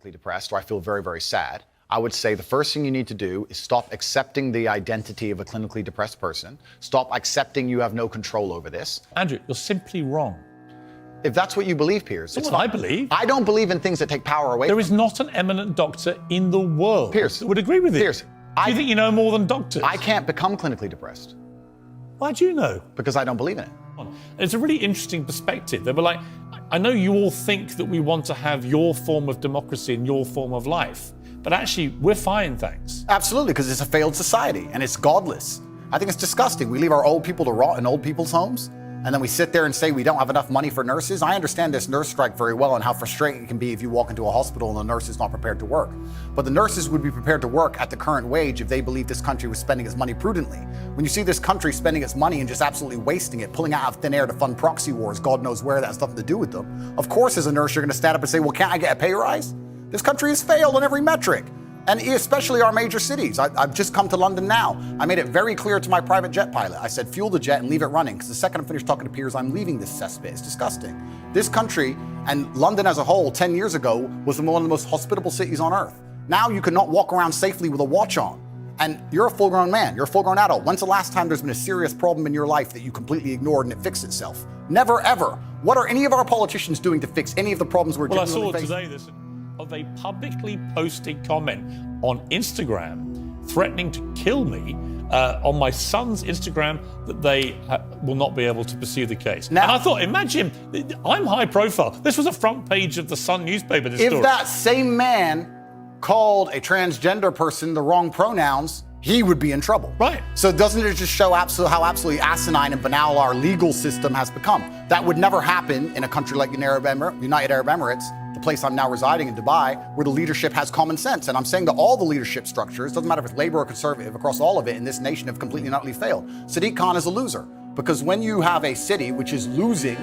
clinically depressed or I feel very, very sad, I would say the first thing you need to do is stop accepting the identity of a clinically depressed person. Stop accepting you have no control over this. Andrew, you're simply wrong. If that's what you believe, Piers. That's what I believe. I don't believe in things that take power away. There is not an eminent doctor in the world Piers, that would agree with it. Piers, do you think you know more than doctors? I can't become clinically depressed. Why do you know? Because I don't believe in it. It's a really interesting perspective. They were like, I know you all think that we want to have your form of democracy and your form of life, but actually we're fine, thanks. Absolutely, because it's a failed society and it's godless. I think it's disgusting. We leave our old people to rot in old people's homes, and then we sit there and say we don't have enough money for nurses. I understand this nurse strike very well and how frustrating it can be if you walk into a hospital and the nurse is not prepared to work. But the nurses would be prepared to work at the current wage if they believed this country was spending its money prudently. When you see this country spending its money and just absolutely wasting it, pulling out of thin air to fund proxy wars, God knows where that has nothing to do with them. Of course, as a nurse, you're going to stand up and say, well, can't I get a pay rise? This country has failed on every metric. And especially our major cities. I've just come to London now. I made it very clear to my private jet pilot. I said, fuel the jet and leave it running, because the second I'm finished talking to Piers, I'm leaving this cesspit. It's disgusting. This country, and London as a whole, 10 years ago, was one of the most hospitable cities on earth. Now you cannot walk around safely with a watch on. And you're a full-grown man, you're a full-grown adult. When's the last time there's been a serious problem in your life that you completely ignored and it fixed itself? Never, ever. What are any of our politicians doing to fix any of the problems we're genuinely facing? Well, I saw today of a publicly posted comment on Instagram threatening to kill me on my son's Instagram that they will not be able to pursue the case. Now, and I thought, imagine, I'm high profile. This was a front page of the Sun newspaper, this story. If that same man called a transgender person the wrong pronouns, he would be in trouble. Right. So doesn't it just show how absolutely asinine and banal our legal system has become? That would never happen in a country like United Arab Emirates, the place I'm now residing in Dubai, where the leadership has common sense. And I'm saying that all the leadership structures, doesn't matter if it's Labour or Conservative, across all of it in this nation have completely and utterly failed. Sadiq Khan is a loser, because when you have a city which is losing,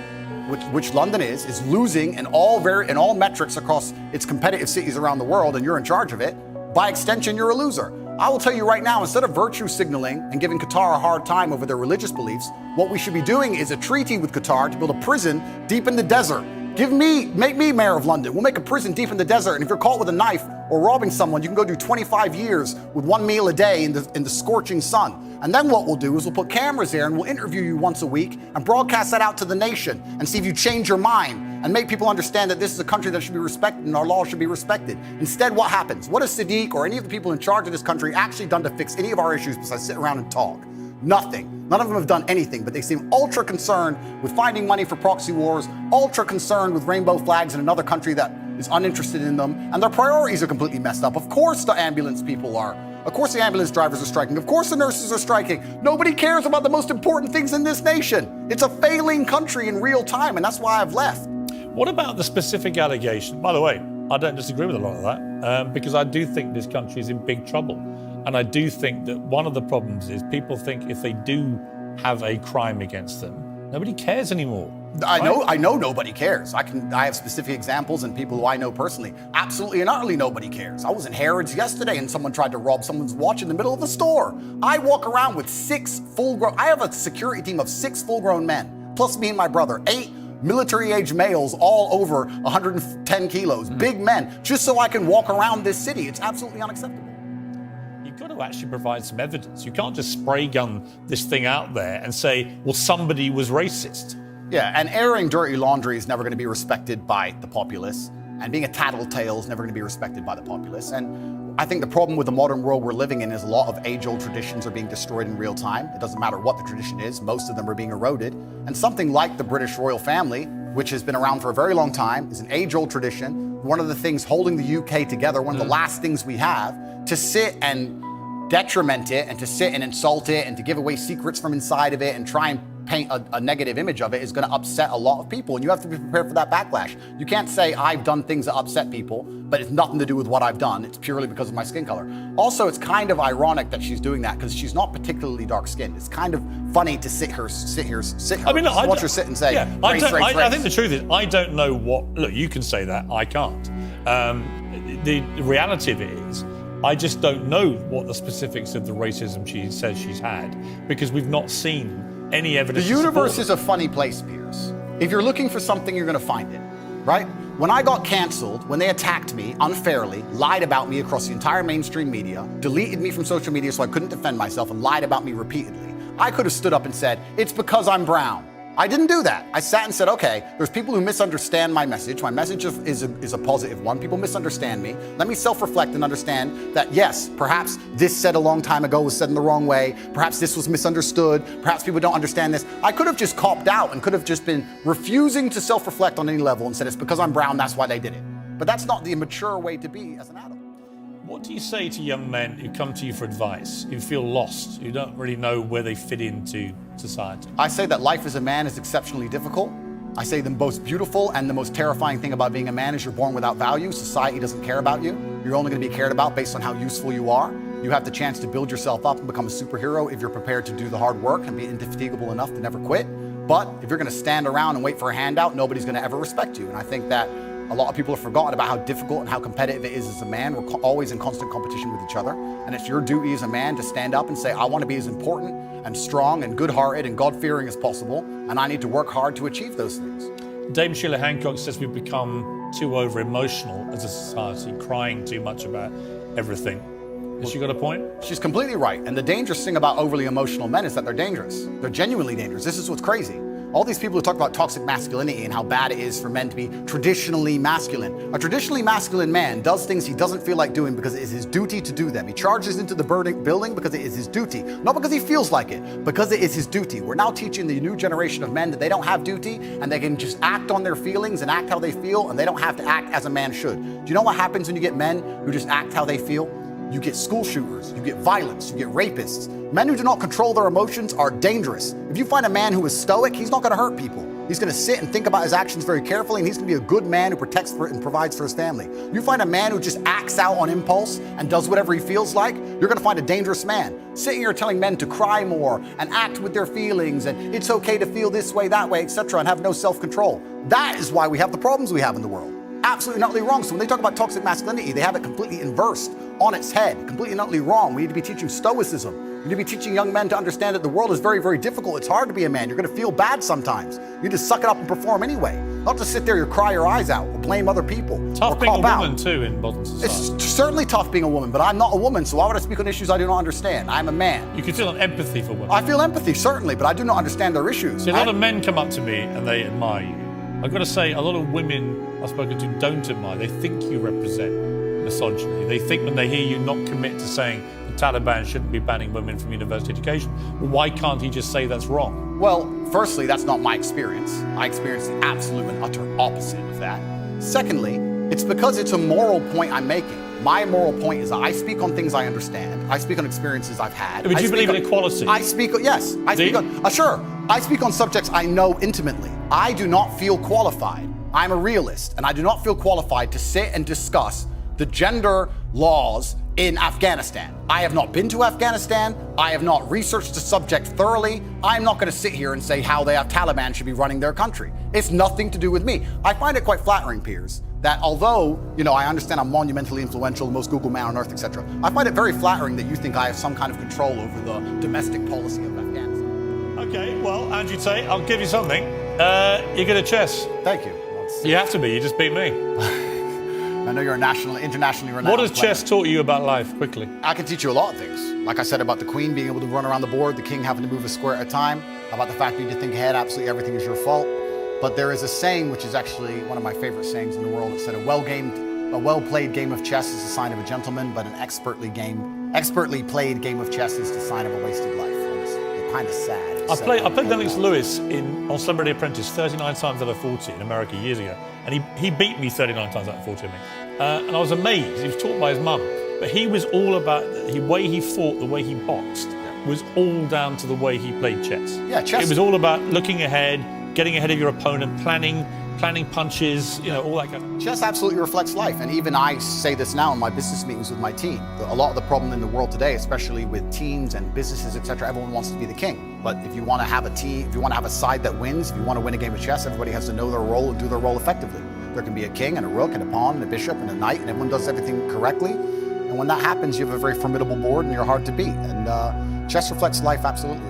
which London is losing in all metrics across its competitive cities around the world, and you're in charge of it, by extension, you're a loser. I will tell you right now, instead of virtue signaling and giving Qatar a hard time over their religious beliefs, what we should be doing is a treaty with Qatar to build a prison deep in the desert. Make me mayor of London. We'll make a prison deep in the desert, and if you're caught with a knife or robbing someone, you can go do 25 years with one meal a day in the scorching sun. And then what we'll do is we'll put cameras there and we'll interview you once a week and broadcast that out to the nation and see if you change your mind and make people understand that this is a country that should be respected and our laws should be respected. Instead, what happens? What has Sadiq or any of the people in charge of this country actually done to fix any of our issues besides sit around and talk? Nothing. None of them have done anything, but they seem ultra concerned with finding money for proxy wars, ultra concerned with rainbow flags in another country that is uninterested in them, and their priorities are completely messed up. Of course the ambulance people are. Of course the ambulance drivers are striking. Of course the nurses are striking. Nobody cares about the most important things in this nation. It's a failing country in real time, and that's why I've left. What about the specific allegation? By the way, I don't disagree with a lot of that, because I do think this country is in big trouble. And I do think that one of the problems is people think if they do have a crime against them, nobody cares anymore. I know nobody cares. I have specific examples and people who I know personally. Absolutely and utterly nobody cares. I was in Harrods yesterday and someone tried to rob someone's watch in the middle of a store. I walk around with I have a security team of 6 full-grown men, plus me and my brother, 8 military-age males, all over 110 kilos, big men, just so I can walk around this city. It's absolutely unacceptable. You've got to actually provide some evidence. You can't just spray gun this thing out there and say, well, somebody was racist. Yeah, and airing dirty laundry is never going to be respected by the populace, and being a tattletale is never going to be respected by the populace. And I think the problem with the modern world we're living in is a lot of age-old traditions are being destroyed in real time. It doesn't matter what the tradition is, most of them are being eroded. And something like the British royal family, which has been around for a very long time, is an age-old tradition. One of the things holding the UK together, one of the last things we have, to sit and detriment it and to sit and insult it and to give away secrets from inside of it and try and paint a negative image of it is going to upset a lot of people, and you have to be prepared for that backlash. You can't say I've done things that upset people, but it's nothing to do with what I've done. It's purely because of my skin color. Also, it's kind of ironic that she's doing that because she's not particularly dark-skinned. It's kind of funny to sit her. I mean, watch her sit and say, race. I think the truth is, I don't know what. Look, you can say that. I can't. The reality of it is, I just don't know what the specifics of the racism she says she's had because we've not seen any evidence. The universe is a funny place, Piers. If you're looking for something, you're going to find it, right? When I got canceled, when they attacked me unfairly, lied about me across the entire mainstream media, deleted me from social media so I couldn't defend myself, and lied about me repeatedly, I could have stood up and said, it's because I'm brown. I didn't do that. I sat and said, okay, there's people who misunderstand my message. My message is a positive one. People misunderstand me. Let me self-reflect and understand that, yes, perhaps this said a long time ago was said in the wrong way. Perhaps this was misunderstood. Perhaps people don't understand this. I could have just copped out and could have just been refusing to self-reflect on any level and said, it's because I'm brown, that's why they did it. But that's not the mature way to be as an adult. What do you say to young men who come to you for advice, who feel lost, who don't really know where they fit into society? I say that life as a man is exceptionally difficult. I say the most beautiful and the most terrifying thing about being a man is you're born without value. Society doesn't care about you. You're only going to be cared about based on how useful you are. You have the chance to build yourself up and become a superhero if you're prepared to do the hard work and be indefatigable enough to never quit. But if you're going to stand around and wait for a handout, nobody's going to ever respect you. And I think that a lot of people have forgotten about how difficult and how competitive it is as a man. We're always in constant competition with each other. And it's your duty as a man to stand up and say, I want to be as important and strong and good-hearted and God-fearing as possible. And I need to work hard to achieve those things. Dame Sheila Hancock says we've become too over-emotional as a society, crying too much about everything. Has she got a point? She's completely right. And the dangerous thing about overly emotional men is that they're dangerous. They're genuinely dangerous. This is what's crazy. All these people who talk about toxic masculinity and how bad it is for men to be traditionally masculine. A traditionally masculine man does things he doesn't feel like doing because it is his duty to do them. He charges into the building because it is his duty. Not because he feels like it, because it is his duty. We're now teaching the new generation of men that they don't have duty and they can just act on their feelings and act how they feel, and they don't have to act as a man should. Do you know what happens when you get men who just act how they feel? You get school shooters, you get violence, you get rapists. Men who do not control their emotions are dangerous. If you find a man who is stoic, he's not going to hurt people. He's going to sit and think about his actions very carefully, and he's going to be a good man who protects and provides for his family. You find a man who just acts out on impulse and does whatever he feels like, you're going to find a dangerous man. Sitting here telling men to cry more and act with their feelings and it's okay to feel this way, that way, etc., and have no self-control. That is why we have the problems we have in the world. Absolutely and utterly wrong. So when they talk about toxic masculinity, they have it completely inversed on its head, completely and utterly wrong. We need to be teaching stoicism. We need to be teaching young men to understand that the world is very, very difficult. It's hard to be a man. You're going to feel bad sometimes. You need to suck it up and perform anyway. Not to sit there and cry your eyes out or blame other people. Tough or being a cop woman out. too in modern society. It's certainly tough being a woman, but I'm not a woman, so why would I speak on issues I do not understand? I'm a man. You can feel an empathy for women. I feel empathy, certainly, but I do not understand their issues. See, a lot of men come up to me and they admire you. I've got to say, a lot of women I've spoken to don't admire. They think you represent misogyny. They think when they hear you not commit to saying the Taliban shouldn't be banning women from university education, well, why can't he just say that's wrong? Well, firstly, that's not my experience. I experience the absolute and utter opposite of that. Secondly, it's because it's a moral point I'm making. My moral point is that I speak on things I understand. I speak on experiences I've had. But do you believe in equality? I speak, yes. I speak on, sure. I speak on subjects I know intimately. I do not feel qualified. I'm a realist, and I do not feel qualified to sit and discuss the gender laws in Afghanistan. I have not been to Afghanistan. I have not researched the subject thoroughly. I'm not going to sit here and say how the Taliban should be running their country. It's nothing to do with me. I find it quite flattering, Piers, that although, I understand I'm monumentally influential, the most Google man on earth, etc., I find it very flattering that you think I have some kind of control over the domestic policy of Afghanistan. Okay, well, Andrew Tate, I'll give you something. You're good at chess. Thank you. You have to be. You just beat me. I know you're a internationally renowned What has player. chess taught you about life, quickly? I can teach you a lot of things. Like I said about the queen being able to run around the board, the king having to move a square at a time, about the fact that you need to think ahead, absolutely everything is your fault. But there is a saying, which is actually one of my favorite sayings in the world. It said, a well-played game of chess is a sign of a gentleman, but an expertly played game of chess is the sign of a wasted life. It's kind of sad. I played Lennox Lewis on Celebrity Apprentice 39 times out of 40 in America years ago, and he beat me 39 times out of 40 of me. And I was amazed. He was taught by his mum, but he was all about the way he fought, the way he boxed, was all down to the way he played chess. Yeah, chess. It was all about looking ahead, getting ahead of your opponent, planning punches, all that kind of. Chess absolutely reflects life, and even I say this now in my business meetings with my team. A lot of the problem in the world today, especially with teams and businesses, etc., everyone wants to be the king. But if you want to have a team, if you want to have a side that wins, if you want to win a game of chess, everybody has to know their role and do their role effectively. There can be a king and a rook and a pawn and a bishop and a knight, and everyone does everything correctly. And when that happens, you have a very formidable board and you're hard to beat. And chess reflects life absolutely.